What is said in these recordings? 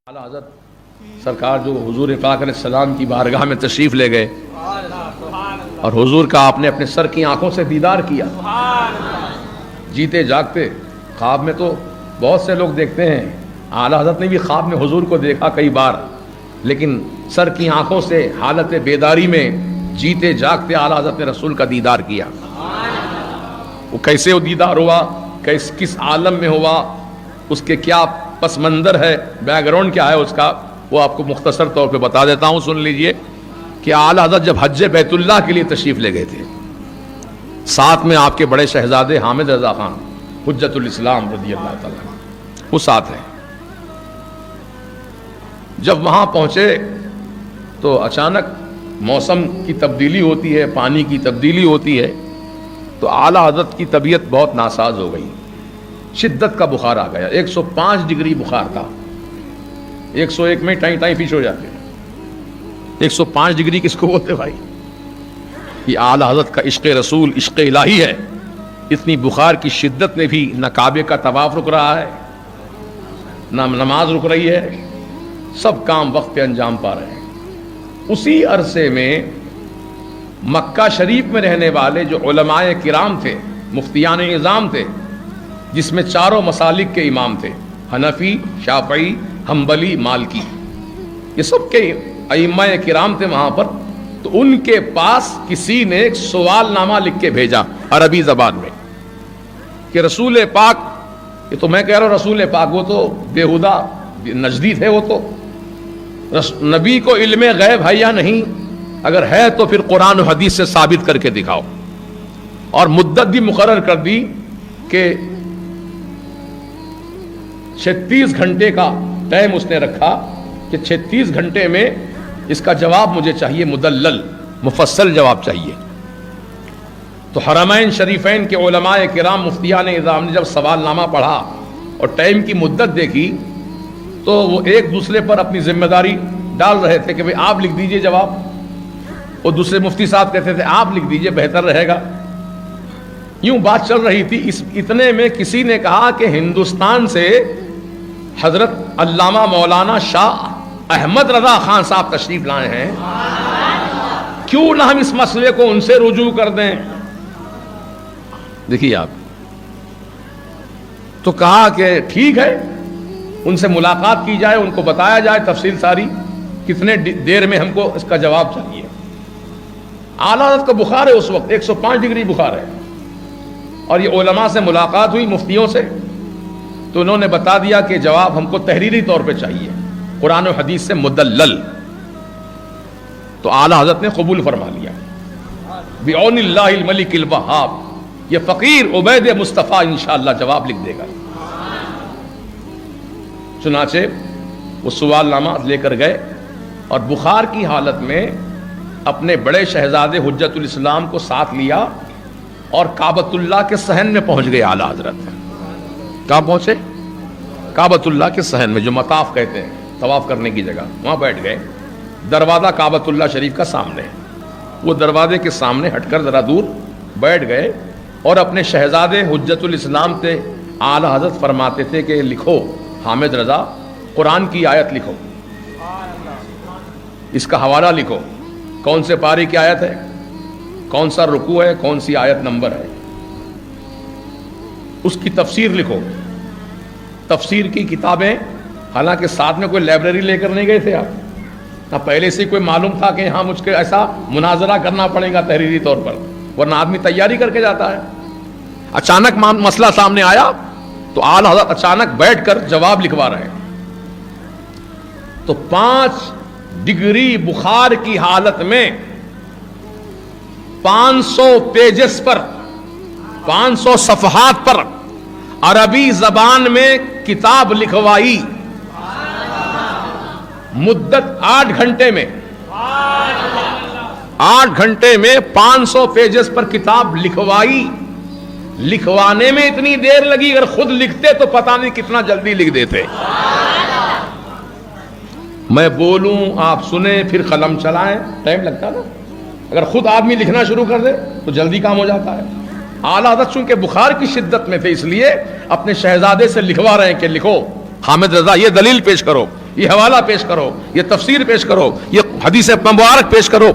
اعلیٰ حضرت سرکار جو حضور پاک علیہ السلام کی بارگاہ میں تشریف لے گئے اور حضور کا آپ نے اپنے سر کی آنکھوں سے دیدار کیا. جیتے جاگتے خواب میں تو بہت سے لوگ دیکھتے ہیں، اعلیٰ حضرت نے بھی خواب میں حضور کو دیکھا کئی بار، لیکن سر کی آنکھوں سے حالت بیداری میں جیتے جاگتے اعلیٰ حضرت نے رسول کا دیدار کیا. وہ کیسے وہ دیدار ہوا، کس عالم میں ہوا، اس کے کیا پس منظر ہے، بیک گراؤنڈ کیا ہے اس کا، وہ آپ کو مختصر طور پہ بتا دیتا ہوں، سن لیجئے. کہ اعلیٰ حضرت جب حج بیت اللہ کے لیے تشریف لے گئے تھے، ساتھ میں آپ کے بڑے شہزادے حامد رضا خان حجت الاسلام رضی اللہ تعالیٰ وہ ساتھ ہیں. جب وہاں پہنچے تو اچانک موسم کی تبدیلی ہوتی ہے، پانی کی تبدیلی ہوتی ہے، تو اعلیٰ حضرت کی طبیعت بہت ناساز ہو گئی، شدت کا بخار آ گیا. 105 ڈگری بخار تھا. 101 میں ٹائیں ٹائیں فیش ہو جاتے ہیں، 105 ڈگری کس کو بولتے بھائی؟ یہ اعلیٰ حضرت کا عشق رسول، عشق الہی ہے. اتنی بخار کی شدت میں بھی نہ کعبے کا طواف رک رہا ہے، نہ نماز رک رہی ہے، سب کام وقت پہ انجام پا رہے ہیں. اسی عرصے میں مکہ شریف میں رہنے والے جو علماء کرام تھے، مفتیان نظام تھے، جس میں چاروں مسالک کے امام تھے، حنفی، شافعی، حنبلی، مالکی، یہ سب کے ائمہ کرام تھے وہاں پر. تو ان کے پاس کسی نے ایک سوال نامہ لکھ کے بھیجا عربی زبان میں کہ رسول پاک، یہ تو میں کہہ رہا ہوں رسول پاک، وہ تو بیہودہ نجدی تھے، وہ تو نبی کو علم غیب ہے یا نہیں؟ اگر ہے تو پھر قرآن و حدیث سے ثابت کر کے دکھاؤ. اور مدت بھی مقرر کر دی کہ 36 گھنٹے کا ٹائم اس نے رکھا کہ 36 گھنٹے میں اس کا جواب مجھے چاہیے، مدلل مفصل جواب چاہیے. تو حرمین شریفین کے علماء کرام مفتیان نظام نے جب سوال نامہ پڑھا اور ٹائم کی مدت دیکھی تو وہ ایک دوسرے پر اپنی ذمہ داری ڈال رہے تھے کہ بھئی آپ لکھ دیجئے جواب. وہ دوسرے مفتی صاحب کہتے تھے آپ لکھ دیجئے بہتر رہے گا. یوں بات چل رہی تھی. اتنے میں کسی نے کہا کہ ہندوستان سے حضرت علامہ مولانا شاہ احمد رضا خان صاحب تشریف لائے ہیں، کیوں نہ ہم اس مسئلے کو ان سے رجوع کر دیں. دیکھیے آپ، تو کہا کہ ٹھیک ہے، ان سے ملاقات کی جائے، ان کو بتایا جائے تفصیل ساری، کتنے دیر میں ہم کو اس کا جواب چاہیے. اعلیٰ حضرت کا بخار ہے اس وقت، 105 ڈگری بخار ہے، اور یہ علماء سے ملاقات ہوئی، مفتیوں سے، تو انہوں نے بتا دیا کہ جواب ہم کو تحریری طور پہ چاہیے، قرآن و حدیث سے مدلل. تو اعلیٰ حضرت نے قبول فرما لیا. بعون اللہ الملک الوہاب، یہ فقیر عبید مصطفیٰ انشاءاللہ جواب لکھ دے گا. چنانچہ وہ سوال نامہ لے کر گئے اور بخار کی حالت میں اپنے بڑے شہزادے حجت الاسلام کو ساتھ لیا اور کعبۃ اللہ کے صحن میں پہنچ گئے. اعلیٰ حضرت کہاں پہنچے؟ کعبۃ اللہ کے صحن میں، جو مطاف کہتے ہیں، طواف کرنے کی جگہ، وہاں بیٹھ گئے. دروازہ کعبۃ اللہ شریف کا سامنے، وہ دروازے کے سامنے ہٹ کر ذرا دور بیٹھ گئے اور اپنے شہزادے حجت الاسلام سے اعلیٰ حضرت فرماتے تھے کہ لکھو حامد رضا، قرآن کی آیت لکھو، اس کا حوالہ لکھو، کون سے پارے کی آیت ہے، کون سا رکوع ہے، کون سی آیت نمبر ہے، اس کی تفسیر لکھو. تفسیر کی کتابیں، حالانکہ ساتھ میں کوئی لائبریری لے کر نہیں گئے تھے آپ، نہ پہلے سے کوئی معلوم تھا کہ ہاں مجھ کو ایسا مناظرہ کرنا پڑے گا تحریری طور پر، ورنہ آدمی تیاری کر کے جاتا ہے. اچانک مسئلہ سامنے آیا تو اعلیٰ حضرت اچانک بیٹھ کر جواب لکھوا رہے ہیں. تو 5 ڈگری بخار کی حالت میں 500 پیجز پر، 500 صفحات پر عربی زبان میں کتاب لکھوائی. مدت 8 گھنٹے میں، 8 گھنٹے میں 500 پیجز پر کتاب لکھوائی. لکھوانے میں اتنی دیر لگی، اگر خود لکھتے تو پتہ نہیں کتنا جلدی لکھ دیتے. میں بولوں، آپ سنیں، پھر قلم چلائیں، ٹائم لگتا نا. اگر خود آدمی لکھنا شروع کر دے تو جلدی کام ہو جاتا ہے. اعلیٰ حضرت چونکہ بخار کی شدت میں تھے، اس لیے اپنے شہزادے سے لکھوا رہے ہیں کہ لکھو حامد رضا، یہ دلیل پیش کرو، یہ حوالہ پیش کرو، یہ تفسیر پیش کرو، یہ حدیث مبارک پیش کرو.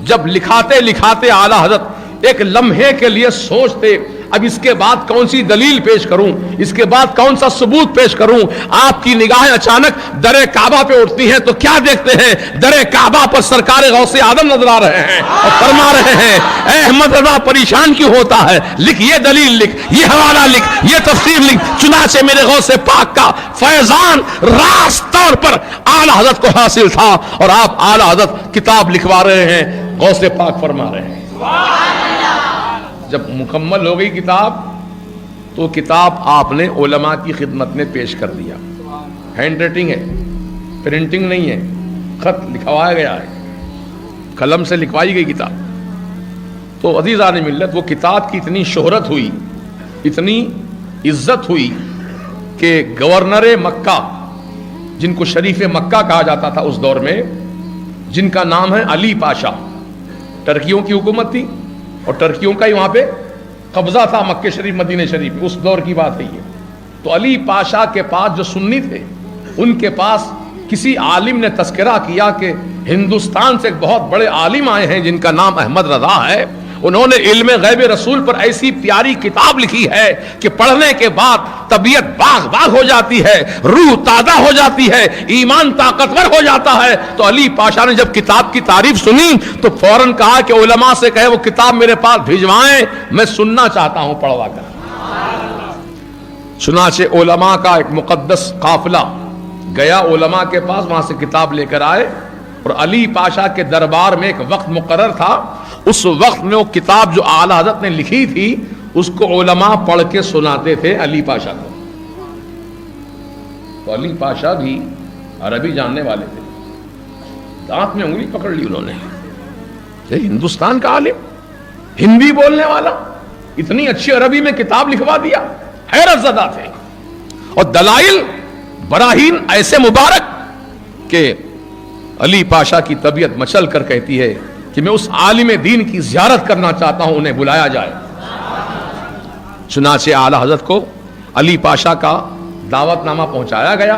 جب لکھاتے لکھاتے اعلیٰ حضرت ایک لمحے کے لیے سوچتے اب اس کے بعد کون سی دلیل پیش کروں، اس کے بعد کون سا ثبوت پیش کروں، آپ کی نگاہیں اچانک در کعبہ پہ اٹھتی ہیں تو کیا دیکھتے ہیں؟ در کعبہ پر سرکار غوث اعظم نظر آ رہے ہیں اور فرما رہے ہیں اے احمد رضا پریشان کیوں ہوتا ہے، لکھ یہ دلیل، لکھ یہ حوالہ، لکھ یہ تفسیر لکھ. چنانچہ میرے غوث پاک کا فیضان راست طور پر اعلیٰ حضرت کو حاصل تھا اور آپ اعلیٰ حضرت کتاب لکھوا رہے ہیں. غوث پاک فرما رہے ہیں جب مکمل ہو گئی کتاب تو کتاب آپ نے علماء کی خدمت میں پیش کر دیا. ہینڈ رائٹنگ ہے، پرنٹنگ نہیں ہے، خط لکھوایا گیا ہے، قلم سے لکھوائی گئی کتاب. تو عزیزان ملت، وہ کتاب کی اتنی شہرت ہوئی، اتنی عزت ہوئی کہ گورنر مکہ، جن کو شریف مکہ کہا جاتا تھا اس دور میں، جن کا نام ہے علی پاشا، ٹرکیوں کی حکومت تھی اور ٹرکیوں کا ہی وہاں پہ قبضہ تھا مکہ شریف مدینہ شریف، اس دور کی بات ہے یہ. تو علی پاشا کے پاس جو سنی تھے، ان کے پاس کسی عالم نے تذکرہ کیا کہ ہندوستان سے ایک بہت بڑے عالم آئے ہیں جن کا نام احمد رضا ہے، انہوں نے علم غیب رسول پر ایسی پیاری کتاب لکھی ہے کہ پڑھنے کے بعد طبیعت باغ باغ ہو جاتی ہے، روح تازہ ہو جاتی ہے، ایمان طاقتور ہو جاتا ہے. تو علی پاشا نے جب کتاب کی تعریف سنی تو فوراً کہا کہ علماء سے کہے وہ کتاب میرے پاس بھیجوائیں، میں سننا چاہتا ہوں پڑھوا کر. چنانچہ علماء کا ایک مقدس قافلہ گیا علماء کے پاس، وہاں سے کتاب لے کر آئے اور علی پاشا کے دربار میں ایک وقت مقرر تھا، اس وقت میں وہ کتاب جو اعلیٰ حضرت نے لکھی تھی اس کو علماء پڑھ کے سناتے تھے علی پاشا کو. تو علی پاشا بھی عربی جاننے والے تھے، دانت میں انگلی پکڑ لی انہوں نے، یہ ہندوستان کا عالم، ہندی بولنے والا، اتنی اچھی عربی میں کتاب لکھوا دیا. حیرت زدہ تھے اور دلائل براہین ایسے مبارک کہ علی پاشا کی طبیعت مچل کر کہتی ہے کہ میں اس عالم دین کی زیارت کرنا چاہتا ہوں، انہیں بلایا جائے. چنانچہ اعلیٰ حضرت کو علی پاشا کا دعوت نامہ پہنچایا گیا.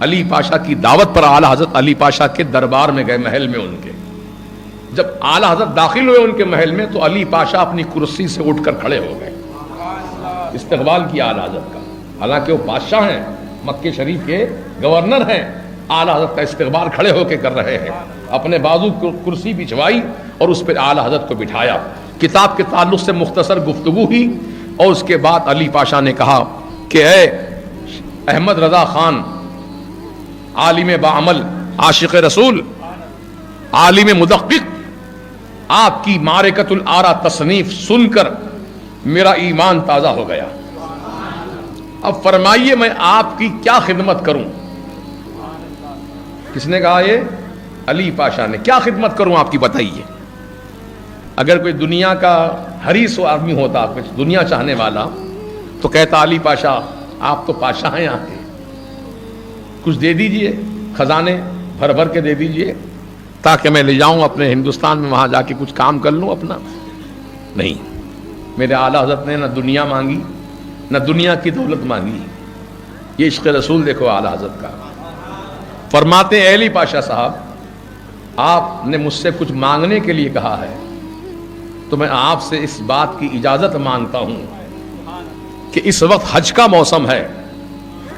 علی پاشا کی دعوت پر اعلیٰ حضرت علی پاشا کے دربار میں گئے، محل میں ان کے. جب اعلیٰ حضرت داخل ہوئے ان کے محل میں تو علی پاشا اپنی کرسی سے اٹھ کر کھڑے ہو گئے، استقبال کیا اعلیٰ حضرت کا. حالانکہ وہ بادشاہ ہیں، مکہ شریف کے گورنر ہیں، اعلیٰ حضرت کا استقبال کھڑے ہو کے کر رہے ہیں. اپنے بازو کو کرسی بچھوائی اور اس پہ اعلیٰ حضرت کو بٹھایا. کتاب کے تعلق سے مختصر گفتگو ہوئی اور اس کے بعد علی پاشا نے کہا کہ اے احمد رضا خان، عالم باعمل، عاشق رسول، عالم مدقق، آپ کی معرکۃ الآراء تصنیف سن کر میرا ایمان تازہ ہو گیا. اب فرمائیے میں آپ کی کیا خدمت کروں؟ کس نے کہا؟ یہ علی پاشا نے. کیا خدمت کروں آپ کی بتائیے. اگر کوئی دنیا کا حریص و آدمی ہوتا، کچھ دنیا چاہنے والا، تو کہتا علی پاشا آپ تو پاشا ہیں یہاں کے، کچھ دے دیجئے، خزانے بھر بھر کے دے دیجئے تاکہ میں لے جاؤں اپنے ہندوستان میں، وہاں جا کے کچھ کام کر لوں اپنا. نہیں، میرے اعلیٰ حضرت نے نہ دنیا مانگی نہ دنیا کی دولت مانگی. یہ عشق رسول دیکھو اعلیٰ حضرت کا. فرماتے ہیں علی پاشا صاحب، آپ نے مجھ سے کچھ مانگنے کے لیے کہا ہے تو میں آپ سے اس بات کی اجازت مانگتا ہوں کہ اس وقت حج کا موسم ہے.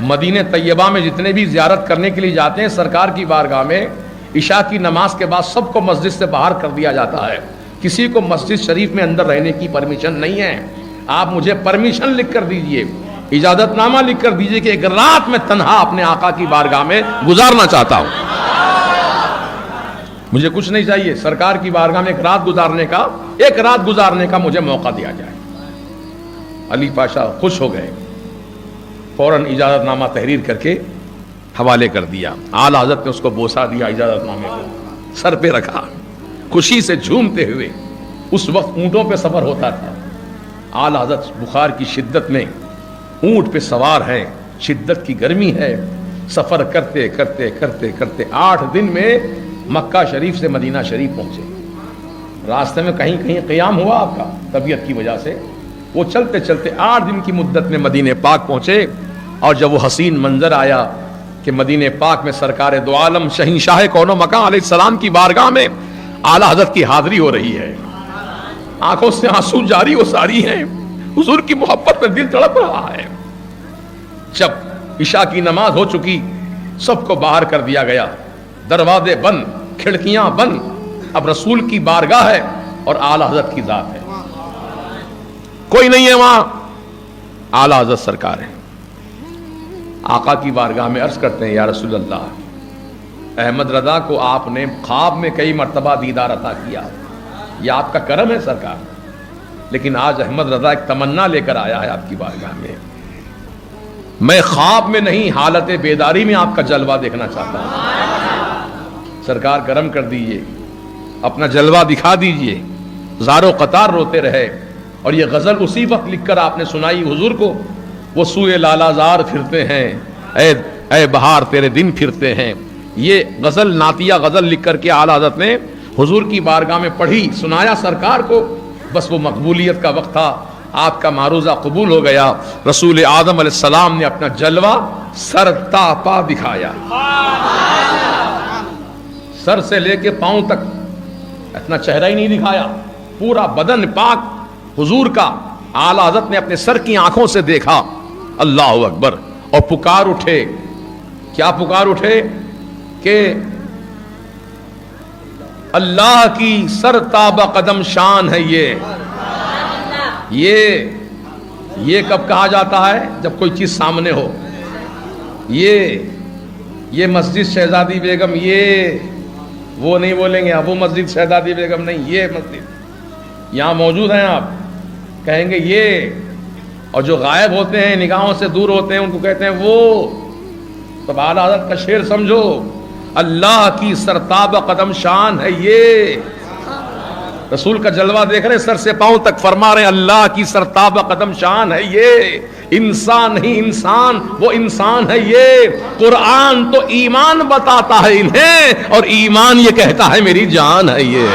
مدینہ طیبہ میں جتنے بھی زیارت کرنے کے لیے جاتے ہیں سرکار کی بارگاہ میں، عشاء کی نماز کے بعد سب کو مسجد سے باہر کر دیا جاتا ہے. کسی کو مسجد شریف میں اندر رہنے کی پرمیشن نہیں ہے. آپ مجھے پرمیشن لکھ کر دیجئے، اجازت نامہ لکھ کر دیجئے کہ ایک رات میں تنہا اپنے آقا کی بارگاہ میں گزارنا چاہتا ہوں. مجھے کچھ نہیں چاہیے، سرکار کی بارگاہ میں ایک رات گزارنے کا مجھے موقع دیا جائے. علی پاشا خوش ہو گئے، فوراً اجازت نامہ تحریر کر کے حوالے کر دیا. اعلیٰ حضرت نے اس کو بوسہ دیا، اجازت نامے کو سر پہ رکھا، خوشی سے جھومتے ہوئے. اس وقت اونٹوں پہ سفر ہوتا تھا. اعلیٰ حضرت بخار کی شدت میں اونٹ پہ سوار ہیں، شدت کی گرمی ہے، سفر کرتے کرتے کرتے کرتے 8 دن میں مکہ شریف سے مدینہ شریف پہنچے. راستے میں کہیں کہیں قیام ہوا آپ کا طبیعت کی وجہ سے. وہ چلتے چلتے 8 دن کی مدت میں مدینہ پاک پہنچے. اور جب وہ حسین منظر آیا کہ مدینہ پاک میں سرکار دو عالم شہنشاہ کون و مکان علیہ السلام کی بارگاہ میں اعلیٰ حضرت کی حاضری ہو رہی ہے. آنکھوں سے آنسو جاری و ساری ہیں, حضور کی محبت میں دل تڑپ رہا ہے. جب عشاء کی نماز ہو چکی, سب کو باہر کر دیا گیا, دروازے بند, کھڑکیاں بند. اب رسول کی بارگاہ ہے اور اعلیٰ حضرت کی ذات ہے, کوئی نہیں ہے وہاں, اعلیٰ حضرت سرکار ہے. آقا کی بارگاہ میں عرض کرتے ہیں, یا رسول اللہ, احمد رضا کو آپ نے خواب میں کئی مرتبہ دیدار عطا کیا, یہ آپ کا کرم ہے سرکار, لیکن آج احمد رضا ایک تمنا لے کر آیا ہے آپ کی بارگاہ میں. میں خواب میں نہیں, حالت بیداری میں آپ کا جلوہ دیکھنا چاہتا ہوں. سرکار کرم کر دیجئے, اپنا جلوہ دکھا دیجئے. زار و قطار روتے رہے, اور یہ غزل اسی وقت لکھ کر آپ نے سنائی حضور کو. وہ سوئے لالا زار پھرتے ہیں, اے بہار تیرے دن پھرتے ہیں. یہ غزل نعتیہ غزل لکھ کر کے اعلیٰ حضرت نے حضور کی بارگاہ میں پڑھی, سنایا سرکار کو. بس وہ مقبولیت کا وقت تھا, آپ کا معروضہ قبول ہو گیا. رسول آدم علیہ السلام نے اپنا جلوہ سر تا پا دکھایا, سر سے لے کے پاؤں تک اتنا چہرہ ہی نہیں دکھایا, پورا بدن پاک حضور کا. اعلیٰ حضرت نے اپنے سر کی آنکھوں سے دیکھا, اللہ اکبر, اور پکار اٹھے. کیا پکار اٹھے کہ اللہ کی سر تابہ قدم شان ہے. یہ کب کہا جاتا ہے؟ جب کوئی چیز سامنے ہو. یہ مسجد شہزادی بیگم, یہ وہ نہیں بولیں گے, وہ مسجد شہزادی بیگم نہیں, یہ مسجد یہاں موجود ہیں. آپ کہیں گے یہ, اور جو غائب ہوتے ہیں, نگاہوں سے دور ہوتے ہیں, ان کو کہتے ہیں وہ. تو اعلیٰ حضرت کا شعر سمجھو, اللہ کی سرتاب قدم شان ہے یہ. رسول کا جلوہ دیکھ رہے سر سے پاؤں تک, فرما رہے اللہ کی سرتاب قدم شان ہے یہ. انسان نہیں انسان, وہ انسان ہے یہ. قرآن تو ایمان بتاتا ہے انہیں, اور ایمان یہ کہتا ہے میری جان ہے یہ.